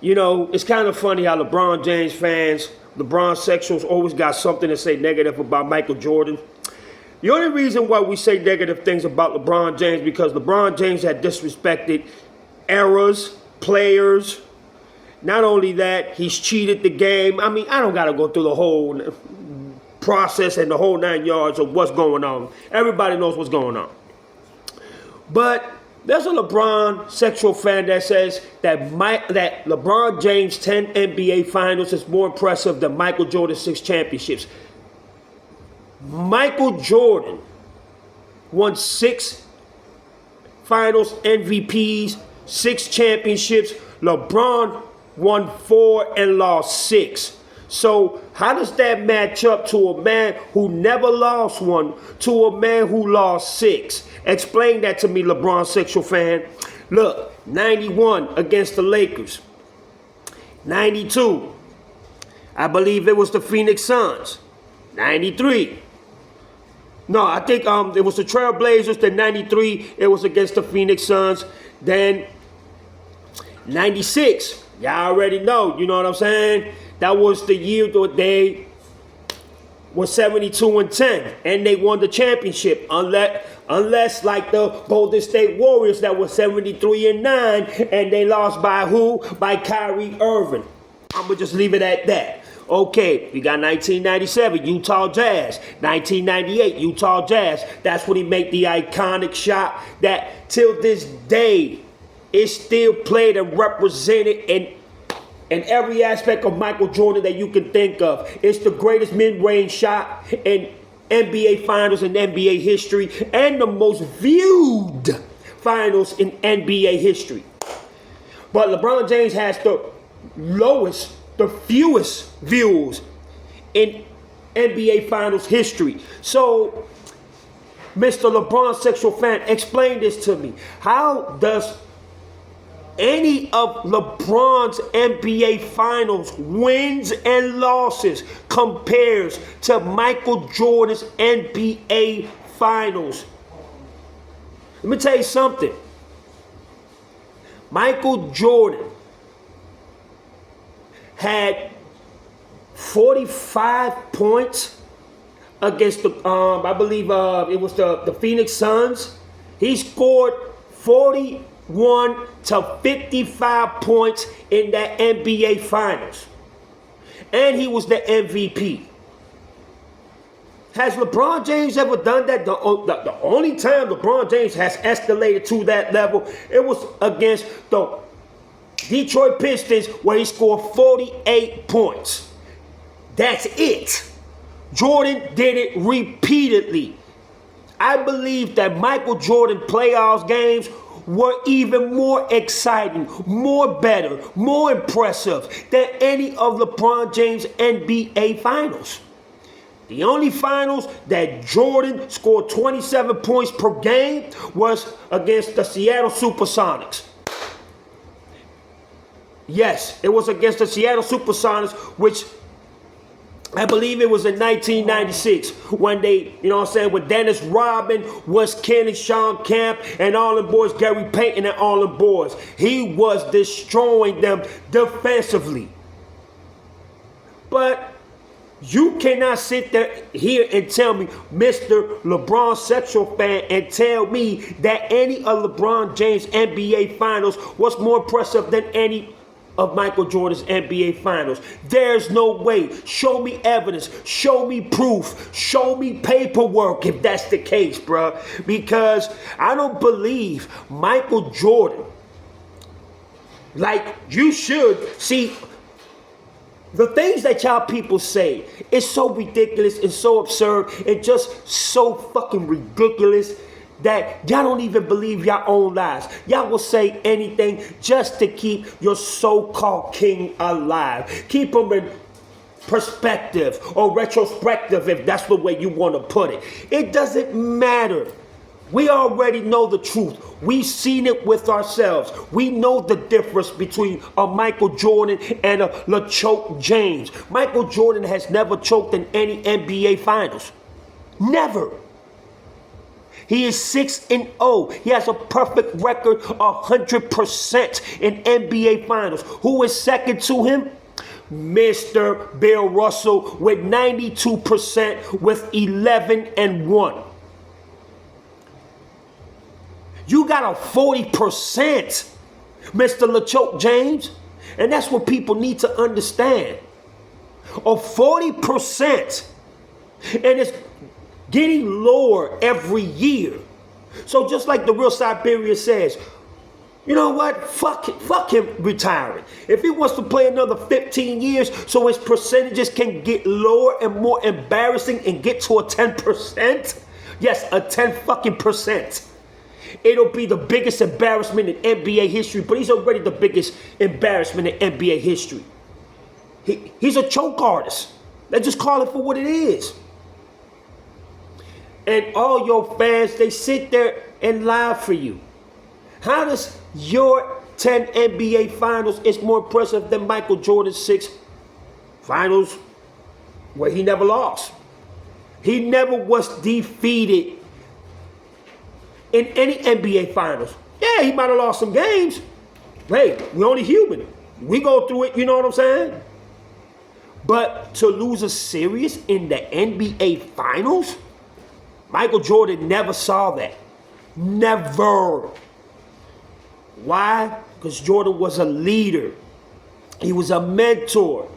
You know, it's kind of funny how LeBron James fans, Lebronsexuals, always got something to say negative about Michael Jordan. The only reason why we say negative things about LeBron James because LeBron James had disrespected eras, players. Not only that, he's cheated the game. I mean, I don't got to go through the whole process and the whole 9 yards of what's going on. Everybody knows what's going on. But there's a Lebronsexual fan that says that LeBron James' 10 NBA Finals is more impressive than Michael Jordan's 6 championships. Michael Jordan won 6 Finals MVPs, 6 championships. LeBron won 4 and lost 6. So how does that match up to a man who never lost one to a man who lost 6? Explain that to me, Lebronsexual fan. Look, 91 against the Lakers. 92, I believe it was the Phoenix Suns. 93. No, I think it was the Trail Blazers. Then 93, it was against the Phoenix Suns. Then 96, y'all already know. You know what I'm saying? That was the year that they were 72-10, and they won the championship. Unless like the Golden State Warriors that were 73-9, and they lost by who? By Kyrie Irving. I'm gonna just leave it at that. Okay, we got 1997, Utah Jazz. 1998, Utah Jazz. That's when he made the iconic shot that till this day is still played and represented in every aspect of Michael Jordan that you can think of. It's the greatest mid-range shot in NBA Finals in NBA history and the most viewed finals in NBA history. But LeBron James has the fewest views in NBA Finals history. So, Mr. Lebronsexual fan, explain this to me. How does any of LeBron's NBA Finals wins and losses compares to Michael Jordan's NBA Finals? Let me tell you something. Michael Jordan had 45 points against the, I believe it was the Phoenix Suns. He scored 41 to 55 points in that NBA Finals. And he was the MVP. Has LeBron James ever done that? The only time LeBron James has escalated to that level, it was against the Detroit Pistons where he scored 48 points. That's it. Jordan did it repeatedly. I believe that Michael Jordan playoffs games were even more exciting, more better, more impressive than any of LeBron James' NBA Finals. The only finals that Jordan scored 27 points per game was against the Seattle Supersonics. Yes, it was against the Seattle Supersonics, which I believe it was in 1996 when they, you know what I'm saying, when Dennis Rodman, Wes Kenny, Sean Kemp, and all them boys, Gary Payton and all them boys. He was destroying them defensively. But you cannot sit there here and tell me, Mr. Lebronsexual fan, and tell me that any of LeBron James' NBA Finals was more impressive than any of Michael Jordan's NBA Finals. There's no way. Show me evidence. Show me proof. Show me paperwork if that's the case, bruh. Because I don't believe Michael Jordan, like you should see, the things that y'all people say is so ridiculous and so absurd and just so fucking ridiculous that y'all don't even believe your own lies. Y'all will say anything just to keep your so-called king alive. Keep him in perspective or retrospective if that's the way you want to put it. It doesn't matter. We already know the truth. We've seen it with ourselves. We know the difference between a Michael Jordan and a LeChoke James. Michael Jordan has never choked in any NBA Finals. Never. He is 6-0. He has a perfect record, 100% in NBA Finals. Who is second to him? Mr. Bill Russell with 92% with 11-1. You got a 40%, Mr. LeChoke James. And that's what people need to understand. A 40%. And it's getting lower every year. So just like the real Siberia says, you know what? Fuck him retiring. If he wants to play another 15 years so his percentages can get lower and more embarrassing and get to a 10%, yes, a 10% it'll be the biggest embarrassment in NBA history, but he's already the biggest embarrassment in NBA history. He's a choke artist. Let's just call it for what it is. And all your fans, they sit there and lie for you. How does your 10 NBA Finals is more impressive than Michael Jordan's 6 Finals where he never lost? He never was defeated in any NBA Finals. Yeah, he might have lost some games. Hey, we're only human. We go through it, you know what I'm saying? But to lose a series in the NBA Finals, Michael Jordan never saw that. Never. Why? Because Jordan was a leader. He was a mentor.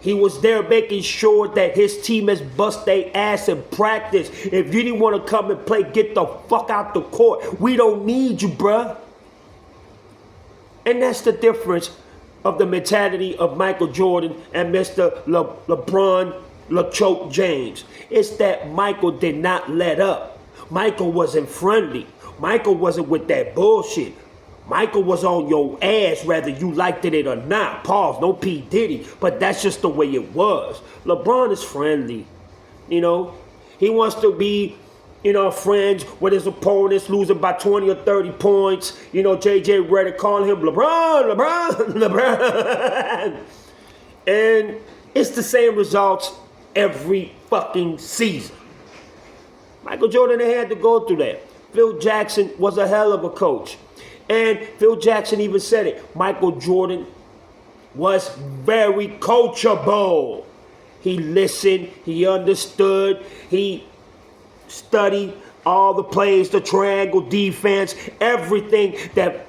He was there making sure that his team has bust their ass in practice. If you didn't want to come and play, get the fuck out the court. We don't need you, bruh. And that's the difference of the mentality of Michael Jordan and Mr. LeBron LeChoke James. It's that Michael did not let up. Michael wasn't friendly. Michael wasn't with that bullshit. Michael was on your ass whether you liked it or not. Pause, no P. Diddy. But that's just the way it was. LeBron is friendly. You know, he wants to be, you know, friends with his opponents, losing by 20 or 30 points. You know, JJ Redick calling him LeBron. And it's the same results every fucking season. Michael Jordan had to go through that. Phil Jackson was a hell of a coach. And Phil Jackson even said it. Michael Jordan was very coachable. He listened. He understood. He studied all the plays, the triangle defense, everything that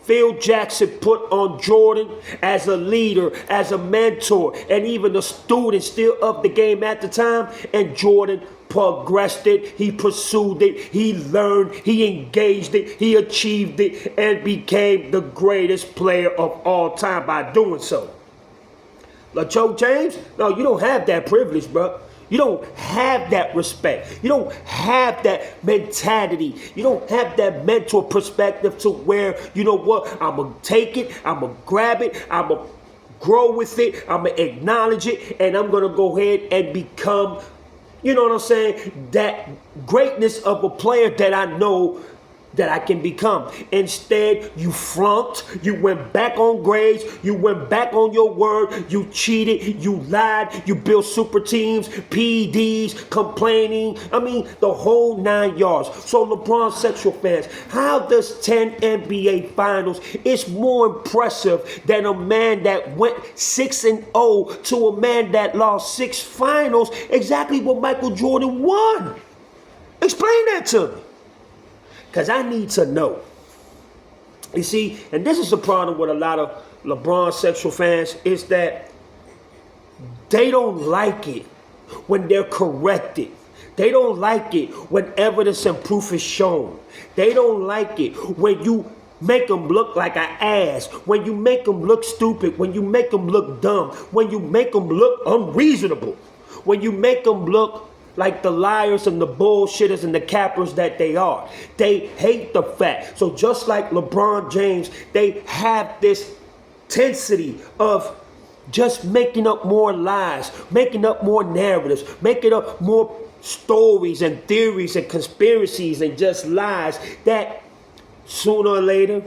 Phil Jackson put on Jordan as a leader, as a mentor, and even a student still of the game at the time. And Jordan progressed it, he pursued it, he learned, he engaged it, he achieved it, and became the greatest player of all time by doing so. LeChoke James, no, you don't have that privilege, bro. You don't have that respect. You don't have that mentality. You don't have that mental perspective to where, you know what, I'm going to take it, I'm going to grab it, I'm going to grow with it, I'm going to acknowledge it, and I'm going to go ahead and become, you know what I'm saying, that greatness of a player that I know that I can become. Instead, you flunked, you went back on grades, you went back on your word, you cheated, you lied, you built super teams, PEDs, complaining, I mean, the whole 9 yards. So Lebronsexual fans, how does 10 NBA Finals is more impressive than a man that went 6-0 to a man that lost 6 finals, exactly what Michael Jordan won? Explain that to me. Because I need to know. You see, and this is the problem with a lot of Lebronsexual fans, is that they don't like it when they're corrected. They don't like it when evidence and proof is shown. They don't like it when you make them look like an ass, when you make them look stupid, when you make them look dumb, when you make them look unreasonable, when you make them look like the liars and the bullshitters and the cappers that they are. They hate the fact. So just like LeBron James, they have this intensity of just making up more lies, making up more narratives, making up more stories and theories and conspiracies and just lies that sooner or later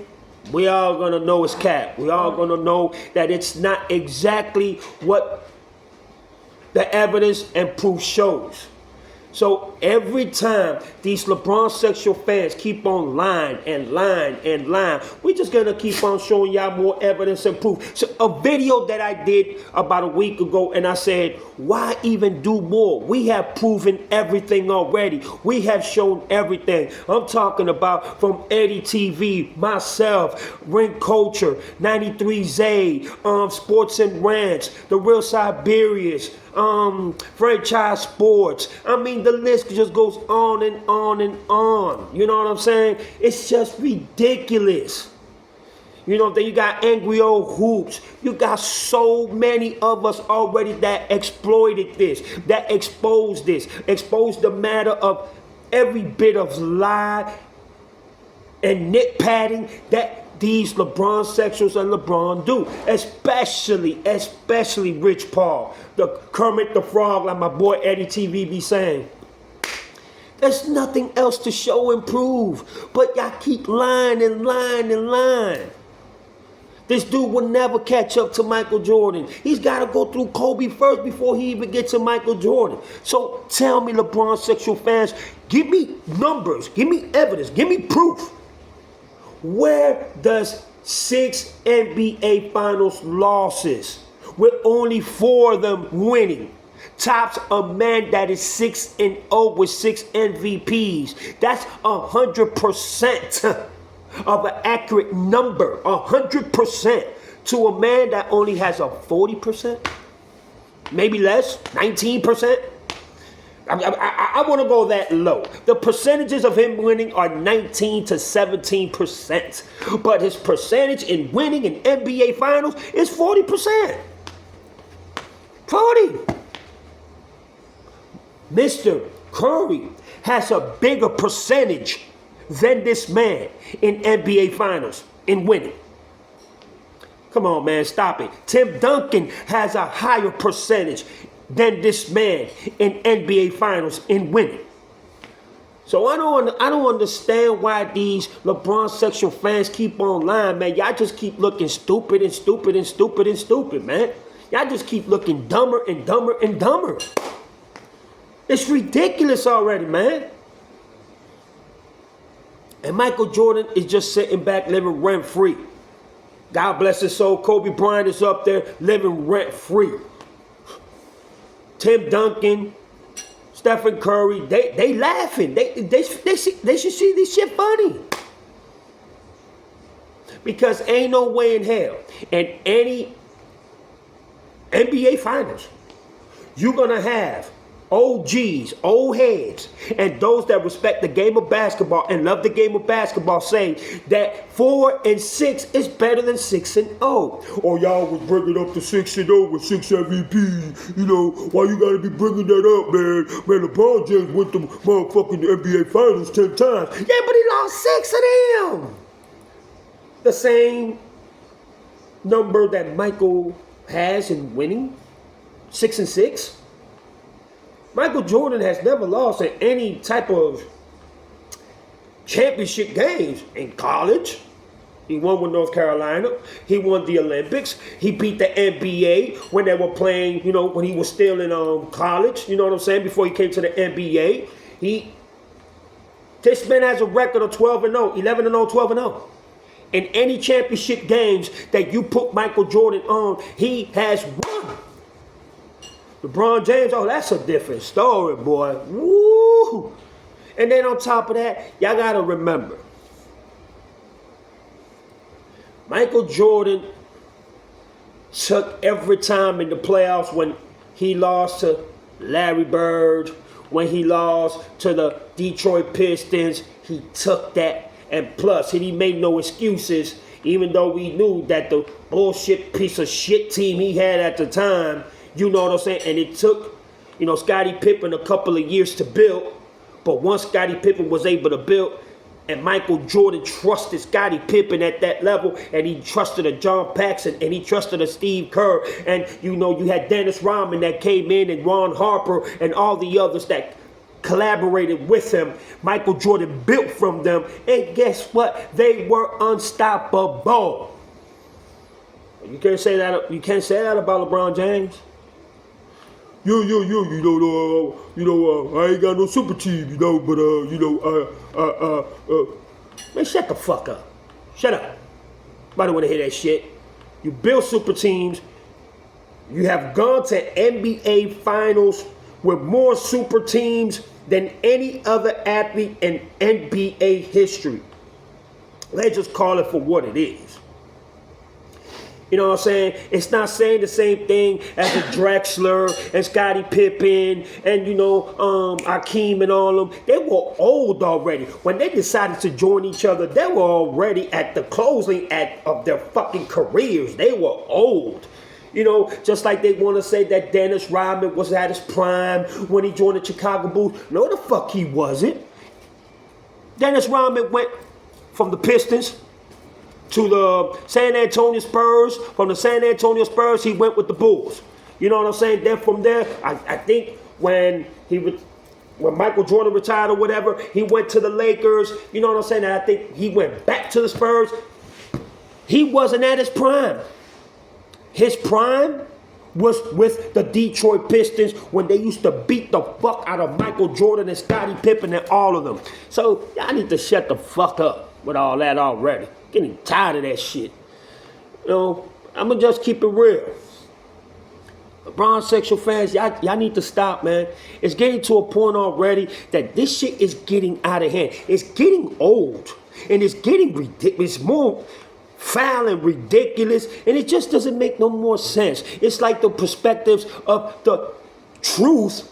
we all gonna know is cap. We all gonna know that it's not exactly what the evidence and proof shows. So every time these LeBron-sexual fans keep on lying and lying and lying, we're just going to keep on showing y'all more evidence and proof. So a video that I did about a week ago, and I said, why even do more? We have proven everything already. We have shown everything. I'm talking about from Eddie TV, myself, Ring Culture, 93Z, Sports and Rants, The Real Siberians, Franchise Sports. I mean, the list just goes on and on and on. You know what I'm saying? It's just ridiculous. You know, then you got Angry Old Hoops. You got so many of us already that exploited this, that exposed this, exposed the matter of every bit of lie and nitpatting that these LeBron-sexuals and LeBron do, especially Rich Paul, the Kermit the Frog, like my boy Eddie TV be saying. There's nothing else to show and prove, but y'all keep lying and lying and lying. This dude will never catch up to Michael Jordan. He's got to go through Kobe first before he even gets to Michael Jordan. So tell me, LeBron-sexual fans, give me numbers, give me evidence, give me proof. Where does 6 NBA Finals losses, with only 4 of them winning, tops a man that is 6-0 with 6 MVPs? That's 100% of an accurate number. 100% to a man that only has a 40%, maybe less, 19%. I want to go that low. The percentages of him winning are 19 to 17%. But his percentage in winning in NBA Finals is 40%. 40. Mr. Curry has a bigger percentage than this man in NBA Finals in winning. Come on, man, stop it. Tim Duncan has a higher percentage than this man in NBA Finals in winning. So I don't understand why these LeBron-sexual fans keep on lying, man. Y'all just keep looking stupid and stupid and stupid and stupid, man. Y'all just keep looking dumber and dumber and dumber. It's ridiculous already, man. And Michael Jordan is just sitting back living rent-free. God bless his soul. Kobe Bryant is up there living rent-free. Tim Duncan, Stephen Curry, they laughing. They should see this shit funny. Because ain't no way in hell in any NBA Finals you're going to have OGs, old heads, and those that respect the game of basketball and love the game of basketball say that 4 and 6 is better than 6 and 0. Oh, y'all was bringing up the 6 and 0 with 6 MVPs. You know, why you gotta be bringing that up, man? Man, LeBron James went to motherfucking NBA Finals 10 times. Yeah, but he lost 6 of them. The same number that Michael has in winning, 6 and 6. Michael Jordan has never lost in any type of championship games. In college, he won with North Carolina. He won the Olympics. He beat the NBA when they were playing, you know, when he was still in college. You know what I'm saying? Before he came to the NBA. This man has a record of 12-0, 11-0, 12-0. In any championship games that you put Michael Jordan on, he has won. LeBron James, oh, that's a different story, boy. Woo! And then on top of that, y'all got to remember, Michael Jordan took every time in the playoffs when he lost to Larry Bird, when he lost to the Detroit Pistons, he took that. And plus, he made no excuses, even though we knew that the bullshit piece of shit team he had at the time, you know what I'm saying? And it took, you know, Scottie Pippen a couple of years to build. But once Scottie Pippen was able to build, and Michael Jordan trusted Scottie Pippen at that level, and he trusted a John Paxson, and he trusted a Steve Kerr, and, you know, you had Dennis Rodman that came in, and Ron Harper, and all the others that collaborated with him. Michael Jordan built from them, and guess what? They were unstoppable. You can't say that. You can't say that about LeBron James. I ain't got no super team, but man, shut the fuck up. Shut up. Nobody want to hear that shit. You build super teams. You have gone to NBA finals with more super teams than any other athlete in NBA history. Let's just call it for what it is. You know what I'm saying? It's not saying the same thing as a Drexler and Scottie Pippen and, Hakeem and all of them. They were old already. When they decided to join each other, they were already at the closing of their fucking careers. They were old. Just like they want to say that Dennis Rodman was at his prime when he joined the Chicago Bulls. No, the fuck he wasn't. Dennis Rodman went from the Pistons to the San Antonio Spurs. From the San Antonio Spurs, he went with the Bulls. You know what I'm saying? Then from there, I think when Michael Jordan retired or whatever, he went to the Lakers. You know what I'm saying? And I think he went back to the Spurs. He wasn't at his prime. His prime was with the Detroit Pistons when they used to beat the fuck out of Michael Jordan and Scottie Pippen and all of them. So y'all need to shut the fuck up with all that already. Getting tired of that shit. I'm going to just keep it real. Lebronsexual fans, y'all need to stop, man. It's getting to a point already that this shit is getting out of hand. It's getting old. And it's getting ridiculous. It's more foul and ridiculous, and it just doesn't make no more sense. It's like the perspectives of the truth.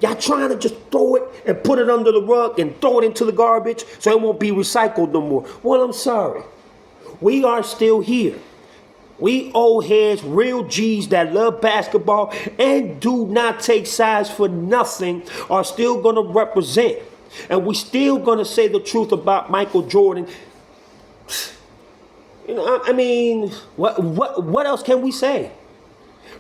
Y'all trying to just throw it and put it under the rug and throw it into the garbage so it won't be recycled no more. Well, I'm sorry. We are still here. We old heads, real G's that love basketball and do not take sides for nothing are still going to represent. And we still going to say the truth about Michael Jordan. What else can we say?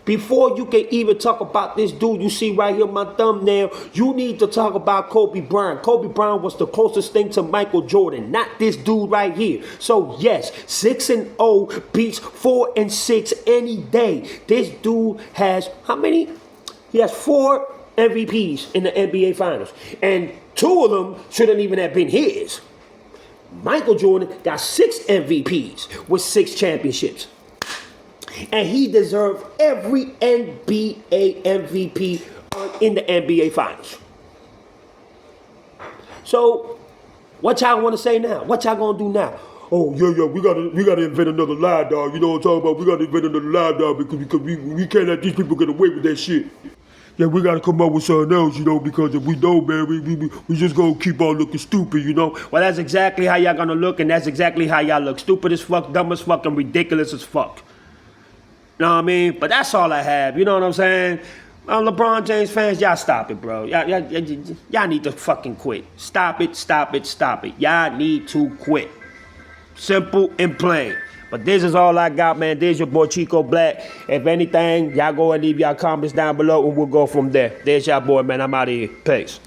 Before you can even talk about this dude you see right here on my thumbnail, you need to talk about Kobe Bryant. Kobe Bryant was the closest thing to Michael Jordan, not this dude right here. So yes, 6-0 beats 4-6 any day. This dude has how many? He has 4 MVPs in the NBA Finals. And 2 of them shouldn't even have been his. Michael Jordan got 6 MVPs with 6 championships. And he deserved every NBA MVP in the NBA Finals. So, what y'all want to say now? What y'all gonna do now? Oh, yeah, we gotta invent another lie, dog. You know what I'm talking about? We gotta invent another lie, dog, because we can't let these people get away with that shit. Yeah, we gotta come up with something else, because if we don't, man, we just gonna keep on looking stupid, Well, that's exactly how y'all gonna look, and that's exactly how y'all look. Stupid as fuck, dumb as fuck, and ridiculous as fuck. You know what I mean? But that's all I have, you know what I'm saying? LeBron James fans, y'all stop it, bro. Y'all need to fucking quit. Stop it. Y'all need to quit. Simple and plain. But this is all I got, man. There's your boy Chico Black. If anything, y'all go and leave y'all comments down below and we'll go from there. There's y'all boy, man. I'm out of here. Peace.